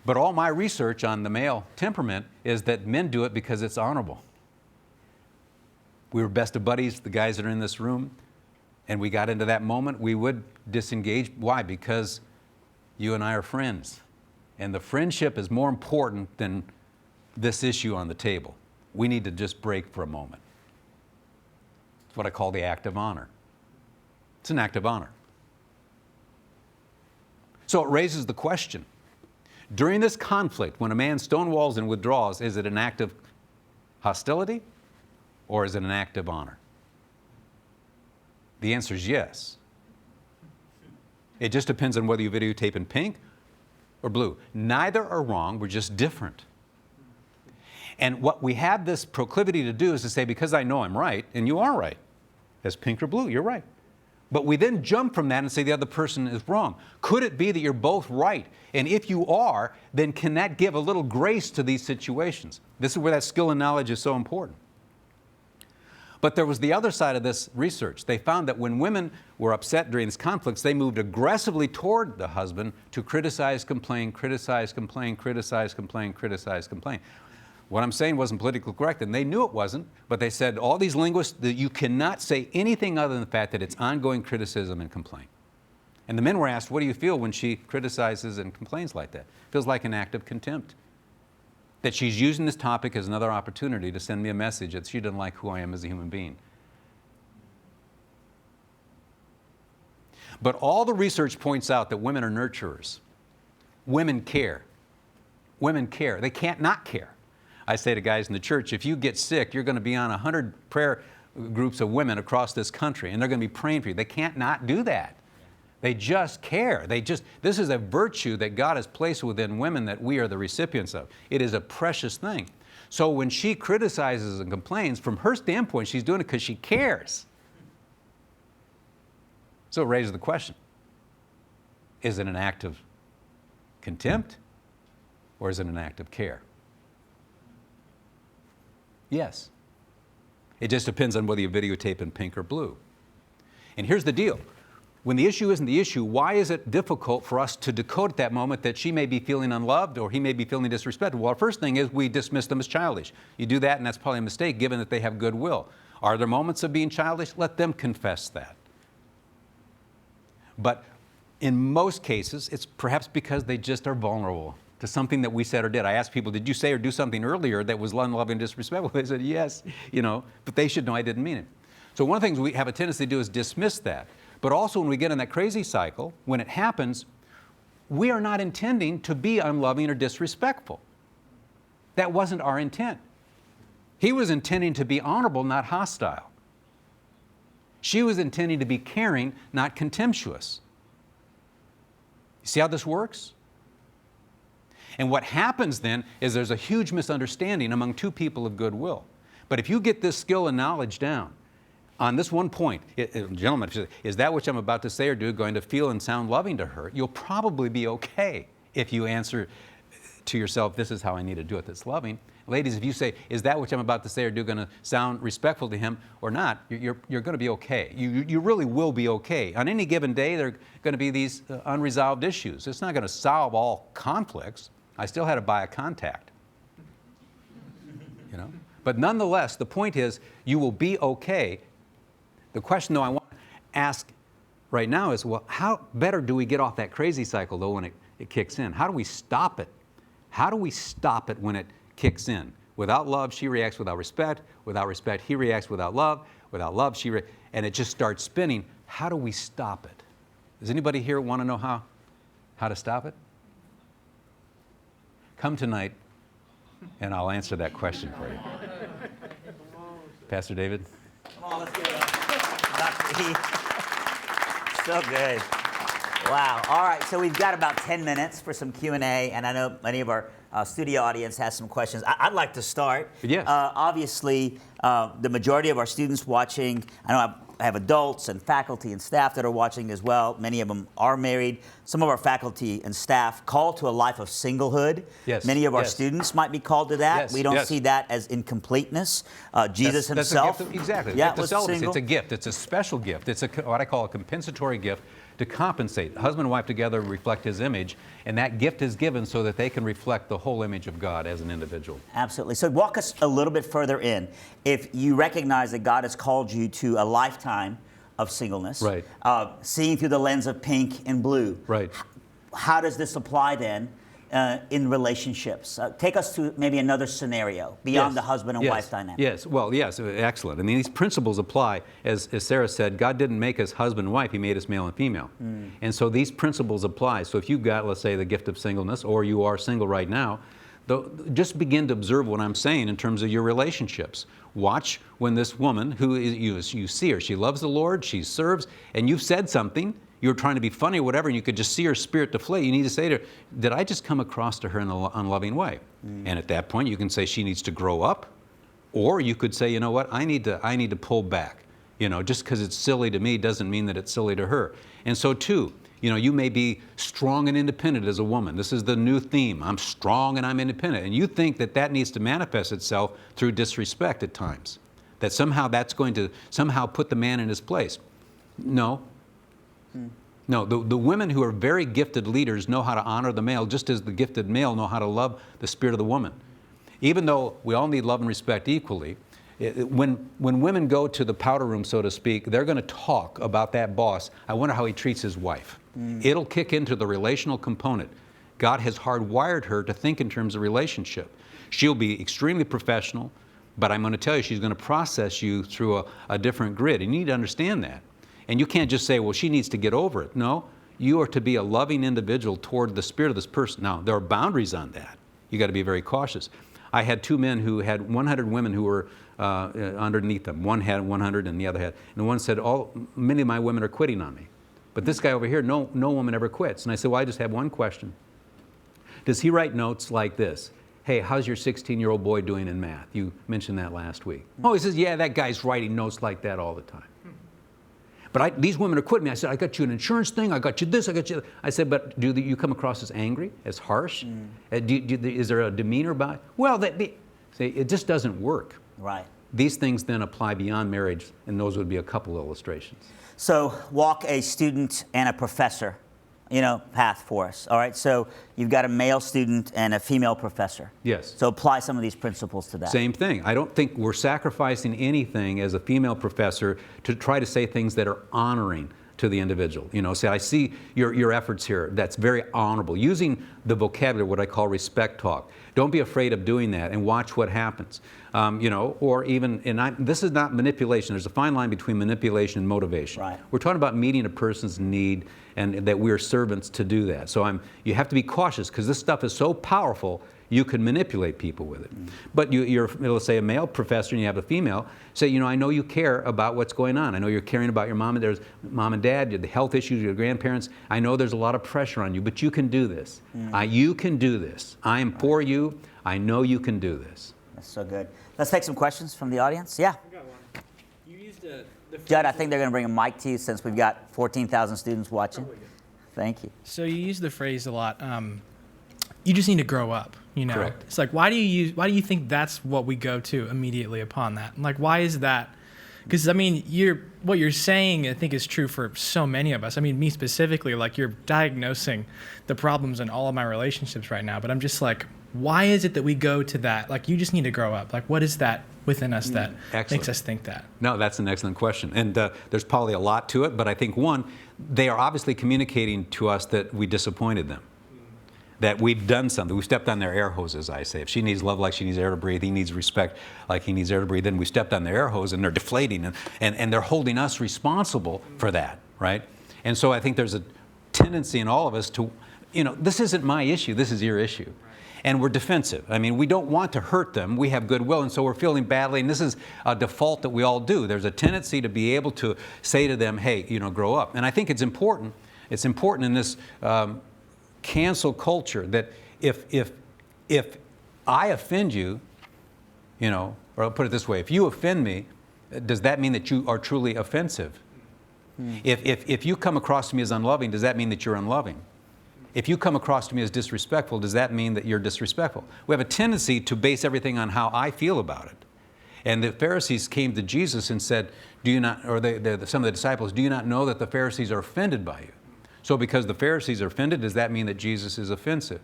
But all my research on the male temperament is that men do it because it's honorable. We were best of buddies, the guys that are in this room, and we got into that moment, we would disengage. Why? Because you and I are friends. And the friendship is more important than this issue on the table. We need to just break for a moment. It's what I call the act of honor. It's an act of honor. So it raises the question, during this conflict, when a man stonewalls and withdraws, is it an act of hostility or is it an act of honor? The answer is yes. It just depends on whether you videotape in pink or blue. Neither are wrong, we're just different. And what we have this proclivity to do is to say, because I know I'm right, and you are right, as pink or blue, you're right. But we then jump from that and say the other person is wrong. Could it be that you're both right? And if you are, then can that give a little grace to these situations? This is where that skill and knowledge is so important. But there was the other side of this research. They found that when women were upset during these conflicts, they moved aggressively toward the husband to criticize, complain, criticize, complain, criticize, complain, criticize, complain. What I'm saying wasn't politically correct, and they knew it wasn't, but they said, all these linguists, that you cannot say anything other than the fact that it's ongoing criticism and complaint. And the men were asked, what do you feel when she criticizes and complains like that? Feels like an act of contempt. That she's using this topic as another opportunity to send me a message that she doesn't like who I am as a human being. But all the research points out that women are nurturers. Women care. Women care. They can't not care. I say to guys in the church, if you get sick, you're going to be on 100 prayer groups of women across this country, and they're going to be praying for you. They can't not do that. They just care. This is a virtue that God has placed within women that we are the recipients of. It is a precious thing. So when she criticizes and complains, from her standpoint, she's doing it because she cares. So it raises the question, is it an act of contempt or is it an act of care? Yes. It just depends on whether you videotape in pink or blue. And here's the deal. When the issue isn't the issue, why is it difficult for us to decode at that moment that she may be feeling unloved or he may be feeling disrespected? Well, the first thing is we dismiss them as childish. You do that and that's probably a mistake given that they have goodwill. Are there moments of being childish? Let them confess that. But in most cases, it's perhaps because they just are vulnerable to something that we said or did. I asked people, did you say or do something earlier that was unloving and disrespectful? They said, yes, but they should know I didn't mean it. So one of the things we have a tendency to do is dismiss that. But also when we get in that crazy cycle, when it happens, we are not intending to be unloving or disrespectful. That wasn't our intent. He was intending to be honorable, not hostile. She was intending to be caring, not contemptuous. You see how this works? And what happens then is there's a huge misunderstanding among two people of goodwill. But if you get this skill and knowledge down, on this one point, gentlemen, is that which I'm about to say or do going to feel and sound loving to her? You'll probably be okay if you answer to yourself, this is how I need to do it that's loving. Ladies, if you say, is that which I'm about to say or do going to sound respectful to him or not, you're going to be okay. You really will be okay. On any given day, there are going to be these unresolved issues. It's not going to solve all conflicts. I still had to buy a contact. But nonetheless, the point is, you will be okay. The question, though, I want to ask right now is, well, how better do we get off that crazy cycle, though, when it kicks in? How do we stop it? How do we stop it when it kicks in? Without love, she reacts without respect. Without respect, he reacts without love. Without love, and it just starts spinning. How do we stop it? Does anybody here want to know how to stop it? Come tonight, and I'll answer that question for you. Pastor David? Come on, let's give it up. Dr. E. So good. Wow. All right, so we've got about 10 minutes for some Q&A, and I know many of our studio audience has some questions. I'd like to start. Yes. Obviously, the majority of our students watching, I know I have adults and faculty and staff that are watching as well. Many of them are married. Some of our faculty and staff call to a life of singlehood. Yes. Many of our students might be called to that. Yes. We don't Yes. see that as incompleteness. Jesus That's himself. a gift exactly. Yeah, Gift of was celibacy. single. It's a gift. It's a special gift. It's what I call a compensatory gift to compensate. Husband and wife together reflect his image, and that gift is given so that they can reflect the whole image of God as an individual. Absolutely. So walk us a little bit further in. If you recognize that God has called you to a lifetime of singleness, Right. Seeing through the lens of pink and blue, Right. how does this apply then in relationships? Take us to maybe another scenario beyond the husband and wife dynamic. Yes, well, yes, excellent. I mean, these principles apply. As Sarah said, God didn't make us husband and wife, he made us male and female. And so these principles apply. So if you've got, let's say, the gift of singleness, or you are single right now, just begin to observe what I'm saying in terms of your relationships. Watch when this woman, who you see her, she loves the Lord, she serves, and you've said something, you're trying to be funny or whatever, and you could just see her spirit deflate. You need to say to her, did I just come across to her in an unloving way? And at that point, you can say she needs to grow up, or you could say, you know what, I need to pull back. Just because it's silly to me doesn't mean that it's silly to her. And so too, you may be strong and independent as a woman. This is the new theme. I'm strong and I'm independent. And you think that needs to manifest itself through disrespect at times. that somehow that's going to somehow put the man in his place. No. No, the women who are very gifted leaders know how to honor the male, just as the gifted male know how to love the spirit of the woman. Even though we all need love and respect equally, when women go to the powder room, so to speak, they're going to talk about that boss. I wonder how he treats his wife. It'll kick into the relational component. God has hardwired her to think in terms of relationship. She'll be extremely professional, but I'm going to tell you, she's going to process you through a different grid. And you need to understand that. And you can't just say, well, she needs to get over it. No, you are to be a loving individual toward the spirit of this person. Now, there are boundaries on that. You got to be very cautious. I had two men who had 100 women who were underneath them. One had 100 and the other had. And one said, many of my women are quitting on me. But this guy over here, no woman ever quits. And I said, well, I just have one question. Does he write notes like this? Hey, how's your 16-year-old boy doing in math? You mentioned that last week. Oh, he says, yeah, that guy's writing notes like that all the time. But these women are quitting me. I said, I got you an insurance thing. I got you this. I got you. I said, but do you come across as angry, as harsh? Is there a demeanor about it? Well, it just doesn't work. Right. These things then apply beyond marriage, and those would be a couple illustrations. So walk a student and a professor, path for us. All right. So you've got a male student and a female professor. Yes. So apply some of these principles to that. Same thing. I don't think we're sacrificing anything as a female professor to try to say things that are honoring to the individual. Say, I see your efforts here. That's very honorable. Using the vocabulary, what I call respect talk. Don't be afraid of doing that and watch what happens. Or even, this is not manipulation. There's a fine line between manipulation and motivation. Right. We're talking about meeting a person's need and that we're servants to do that. So you have to be cautious because this stuff is so powerful, you can manipulate people with it. But you're, let's say, a male professor and you have a female, say, I know you care about what's going on. I know you're caring about your mom and dad, the health issues, your grandparents. I know there's a lot of pressure on you, but you can do this. You can do this. I am for you. I know you can do this. That's so good. Let's take some questions from the audience. Yeah. I got one. You used the Judd, I think they're going to bring a mic to you since we've got 14,000 students watching. Thank you. So you use the phrase a lot. You just need to grow up. Correct. It's like, why do you think that's what we go to immediately upon that? Like, why is that? Because what you're saying, I think, is true for so many of us. Me specifically, like, you're diagnosing the problems in all of my relationships right now. But I'm just like, why is it that we go to that? Like, you just need to grow up. Like, what is that within us that makes us think that? No, that's an excellent question. And there's probably a lot to it, but I think, one, they are obviously communicating to us that we disappointed them. That we've done something. We've stepped on their air hose, as I say. If she needs love like she needs air to breathe, he needs respect like he needs air to breathe, then we stepped on their air hose and they're deflating and they're holding us responsible for that, right? And so I think there's a tendency in all of us to, this isn't my issue, this is your issue. And we're defensive. We don't want to hurt them. We have goodwill, and so we're feeling badly, and this is a default that we all do. There's a tendency to be able to say to them, hey, grow up. And I think it's important in this cancel culture that if I offend you, or I'll put it this way, if you offend me, does that mean that you are truly offensive? If you come across to me as unloving, does that mean that you're unloving? If you come across to me as disrespectful, does that mean that you're disrespectful? We have a tendency to base everything on how I feel about it. And the Pharisees came to Jesus and said, do you not, or some of the disciples, do you not know that the Pharisees are offended by you? So because the Pharisees are offended, does that mean that Jesus is offensive?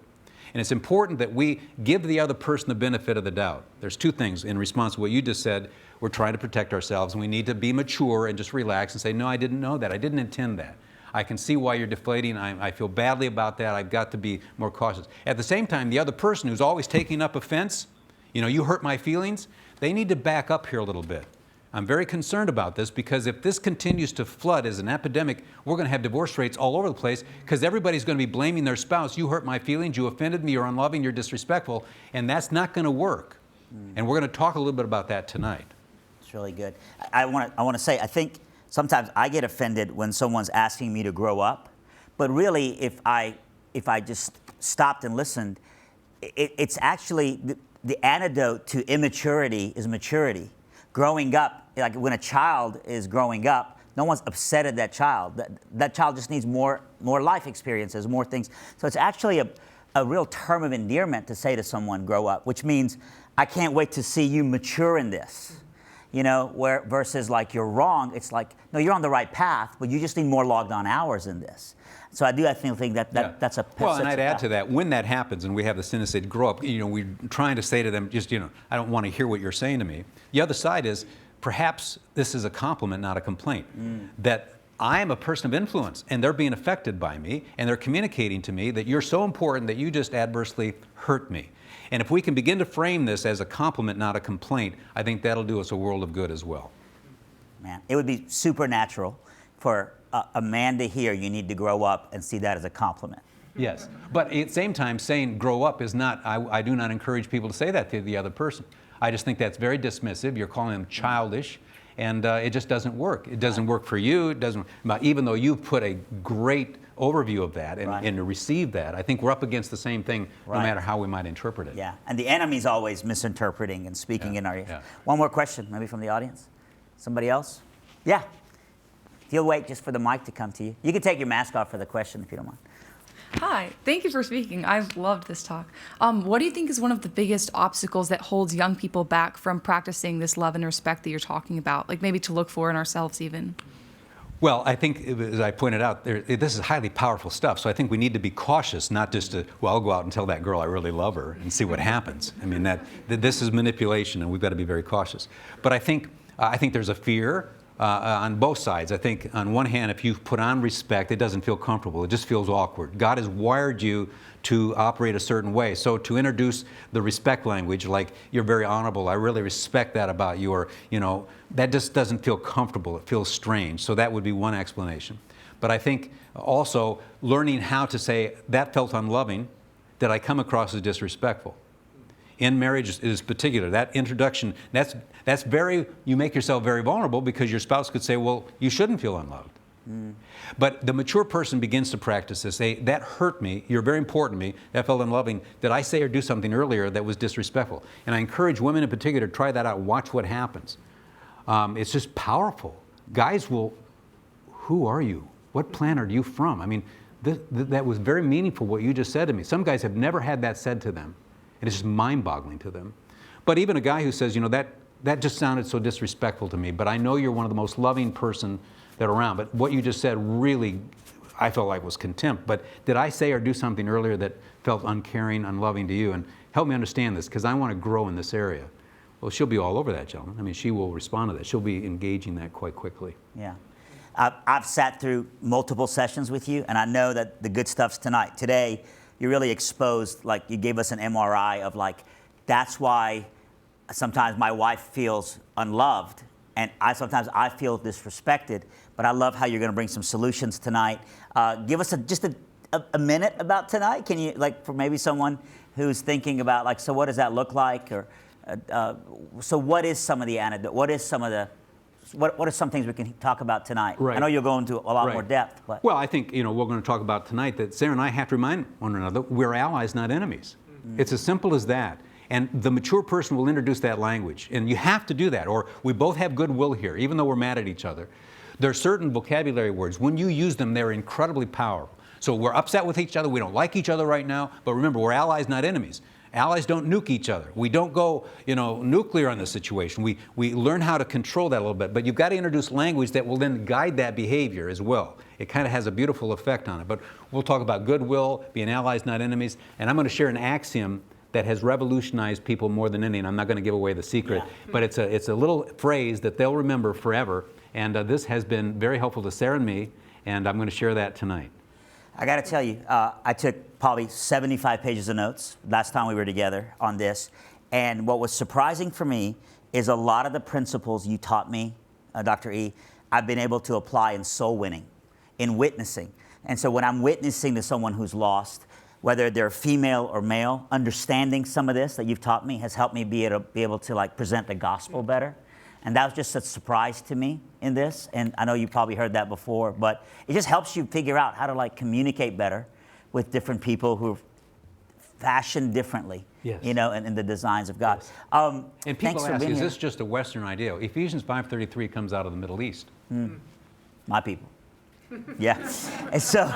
And it's important that we give the other person the benefit of the doubt. There's two things in response to what you just said. We're trying to protect ourselves, and we need to be mature and just relax and say, no, I didn't know that. I didn't intend that. I can see why you're deflating. I feel badly about that. I've got to be more cautious. At the same time, the other person who's always taking up offense, you hurt my feelings, they need to back up here a little bit. I'm very concerned about this because if this continues to flood as an epidemic, we're going to have divorce rates all over the place because everybody's going to be blaming their spouse. You hurt my feelings, you offended me, you're unloving, you're disrespectful, and that's not going to work. And we're going to talk a little bit about that tonight. It's really good. I want to say, I think sometimes I get offended when someone's asking me to grow up, but really if I just stopped and listened, it's actually the antidote to immaturity is maturity. Growing up, like when a child is growing up, no one's upset at that child. That child just needs more life experiences, more things. So it's actually a real term of endearment to say to someone, grow up, which means I can't wait to see you mature in this. You know, where versus like you're wrong, it's like, no, you're on the right path, but you just need more logged on hours in this. So I think that's a well, and I'd add to that, when that happens and we have the synesthete grow up, you know, we're trying to say to them, just, you know, I don't want to hear what you're saying to me. The other side is, perhaps this is a compliment, not a complaint. That I am a person of influence, and they're being affected by me, and they're communicating to me that you're so important that you just adversely hurt me. And if we can begin to frame this as a compliment, not a complaint, I think that'll do us a world of good as well. Man, it would be supernatural for a man to hear you need to grow up and see that as a compliment. Yes, but at the same time, saying grow up is not, I do not encourage people to say that to the other person. I just think that's very dismissive. You're calling them childish, and it just doesn't work. It doesn't work for you. It doesn't, even though you've put a great overview of that and to receive that, I think we're up against the same thing no matter how we might interpret it. Yeah, and the enemy's always misinterpreting and speaking in our ears. Yeah. One more question, maybe from the audience? Somebody else? Yeah. If you'll wait just for the mic to come to you. You can take your mask off for the question if you don't mind. Hi, thank you for speaking. I've loved this talk. What do you think is one of the biggest obstacles that holds young people back from practicing this love and respect that you're talking about? Like maybe to look for in ourselves even? Well, I think, as I pointed out, this is highly powerful stuff, so I think we need to be cautious, not just to, well, I'll go out and tell that girl I really love her and see what happens. I mean, this is manipulation, and we've got to be very cautious. But I think there's a fear on both sides. I think on one hand, if you put on respect, it doesn't feel comfortable. It just feels awkward. God has wired you to operate a certain way. So to introduce the respect language, like you're very honorable, I really respect that about you, or, you know, that just doesn't feel comfortable. It feels strange. So that would be one explanation. But I think also learning how to say, that felt unloving, that I come across as disrespectful. In marriage is particular. That introduction, that's very, you make yourself very vulnerable, because your spouse could say, well, you shouldn't feel unloved. But the mature person begins to practice this. That hurt me, you're very important to me, that felt unloving. Did I say or do something earlier that was disrespectful? And I encourage women in particular to try that out, watch what happens. It's just powerful. Guys will, who are you? What planet are you from? I mean, that was very meaningful what you just said to me. Some guys have never had that said to them. And it's just mind-boggling to them. But even a guy who says, you know, that just sounded so disrespectful to me, but I know you're one of the most loving person that are around. But what you just said really, I felt like was contempt. But did I say or do something earlier that felt uncaring, unloving to you? And help me understand this, because I want to grow in this area. Well, she'll be all over that, gentlemen. I mean, she will respond to that. She'll be engaging that quite quickly. Yeah. I've sat through multiple sessions with you, and I know that the good stuff's tonight. Today, you really exposed, like you gave us an MRI of like, that's why sometimes my wife feels unloved, and sometimes I feel disrespected, but I love how you're going to bring some solutions tonight. Give us just a minute about tonight. Can you, like, for maybe someone who's thinking about, like, so what does that look like? Or so what is some of the antidote? What is some of the, what are some things we can talk about tonight? Right. I know you'll go into a lot more depth. But. Well, I think, you know, we're going to talk about tonight that Sarah and I have to remind one another, we're allies, not enemies. It's as simple as that. And the mature person will introduce that language. And you have to do that, or we both have goodwill here, even though we're mad at each other. There are certain vocabulary words. When you use them, they're incredibly powerful. So we're upset with each other. We don't like each other right now. But remember, we're allies, not enemies. Allies don't nuke each other. We don't go, you know, nuclear on the situation. We learn how to control that a little bit. But you've got to introduce language that will then guide that behavior as well. It kind of has a beautiful effect on it. But we'll talk about goodwill, being allies, not enemies. And I'm going to share an axiom that has revolutionized people more than any. And I'm not going to give away the secret. Yeah. But it's a little phrase that they'll remember forever. And this has been very helpful to Sarah and me. And I'm going to share that tonight. I got to tell you, I took probably 75 pages of notes last time we were together on this. And what was surprising for me is a lot of the principles you taught me, Dr. E, I've been able to apply in soul winning, in witnessing. And so when I'm witnessing to someone who's lost, whether they're female or male, understanding some of this that you've taught me has helped me be able to like present the gospel better. And that was just a surprise to me in this. And I know you probably heard that before, but it just helps you figure out how to like communicate better with different people who are fashioned differently, yes. You know, in the designs of God. Yes. And people ask, is this just a Western idea? Ephesians 5:33 comes out of the Middle East. My people. Yeah. And so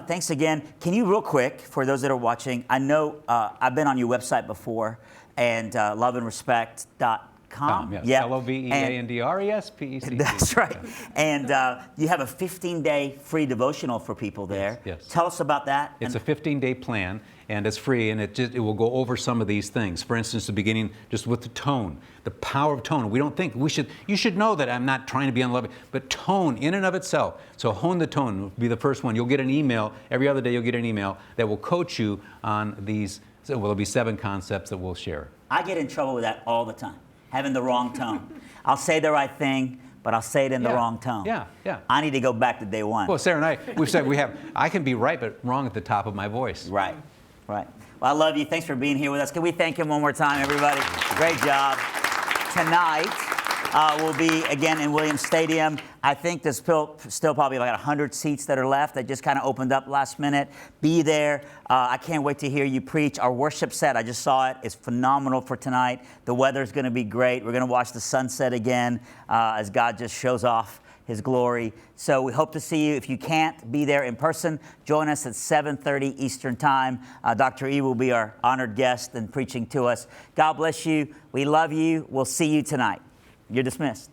thanks again. Can you real quick, for those that are watching, I know I've been on your website before, and loveandrespect.com. Com. Yes. Yeah. LOVEANDRESPECT. That's right. And you have a 15-day free devotional for people there. Yes. Tell us about that. It's a 15-day plan, and it's free, and it will go over some of these things. For instance, the beginning, just with the tone, the power of tone. We don't think you should know that I'm not trying to be unloving, but tone in and of itself. So hone the tone will be the first one. You'll get an email, every other day you'll get an email that will coach you on these, so there'll be 7 concepts that we'll share. I get in trouble with that all the time, having the wrong tone. I'll say the right thing, but I'll say it in the wrong tone. Yeah. I need to go back to day one. Well, Sarah and we've said I can be right but wrong at the top of my voice. Right. Well, I love you. Thanks for being here with us. Can we thank him one more time, everybody? Great job. Tonight, we'll be again in Williams Stadium. I think there's still probably like 100 seats that are left that just kind of opened up last minute. Be there. I can't wait to hear you preach. Our worship set, I just saw it, is phenomenal for tonight. The weather's going to be great. We're going to watch the sunset again as God just shows off His glory. So we hope to see you. If you can't be there in person, join us at 7:30 Eastern Time. Dr. E will be our honored guest and preaching to us. God bless you. We love you. We'll see you tonight. You're dismissed.